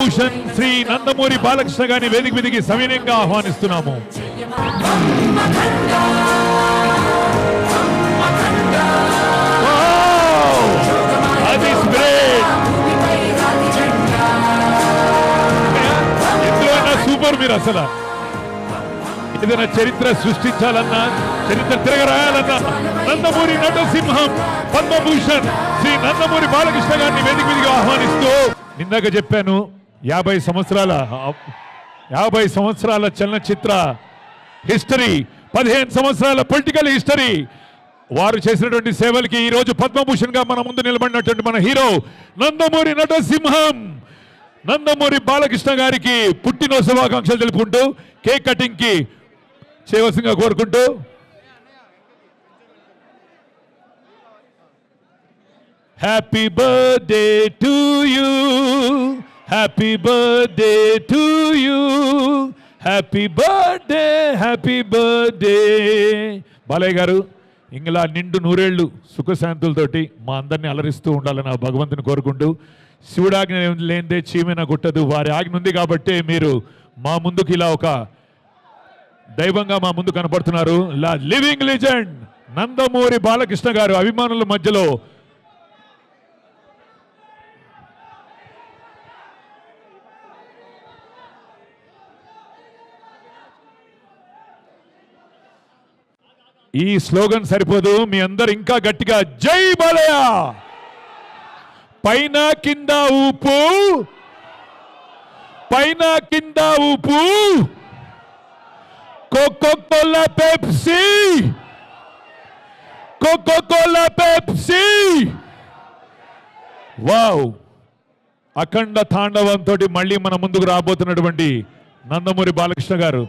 భూషణ్ శ్రీ నందమూరి బాలకృష్ణ గారిని వేదిక మీదకి సవినయంగా ఆహ్వానిస్తున్నాము. సూపర్. మీరు అసలు ఏదైనా చరిత్ర సృష్టించాలన్నా, చరిత్ర తిరగరాయాలన్నా నందమూరి నటసింహం పద్మభూషణ్ శ్రీ నందమూరి బాలకృష్ణ గారిని వేదిక మీదకి ఆహ్వానిస్తూ, ఇందాక చెప్పాను 50 సంవత్సరాల చలనచిత్ర హిస్టరీ, 15 సంవత్సరాల పొలిటికల్ హిస్టరీ, వారు చేసినటువంటి సేవలకి ఈ రోజు పద్మభూషణ్ గా మన ముందు నిలబడినటువంటి మన హీరో నందమూరి నటసింహం నందమూరి బాలకృష్ణ గారికి పుట్టినరోజు శుభాకాంక్షలు తెలుపుకుంటూ కేక్ కటింగ్ కి చేయవలసిందిగా కోరుకుంటూ, happy birthday to you, happy birthday to you, happy birthday, happy birthday. Balayya గారు ఇంకలా నిండు నూరేళ్లు సుఖశాంతులతోటి మా అందరినీ అలరిస్తూ ఉండాలని ఆ భగవంతుని కోరుకుంటూ, శివుడాజ్ఞ లేనిదే చీమెన గుట్టదు, వారి ఆజ్ఞ ఉంది కాబట్టి మీరు మా ముందుకు ఇలా ఒక దైవంగా మా ముందు కనపడుతున్నారు. లివింగ్ లెజెండ్ నందమూరి బాలకృష్ణ గారు అభిమానుల మధ్యలో ఈ స్లోగన్ సరిపోదు, మీ అందరు ఇంకా గట్టిగా జై బాలయ్య, పైన కింద ఊపు, పైన కింద ఊపు, Coca Cola Pepsi, Coca Cola Pepsi. Wow, Akhanda తాండవంతో మళ్ళీ మన ముందుకు రాబోతున్నటువంటి నందమూరి బాలకృష్ణ గారు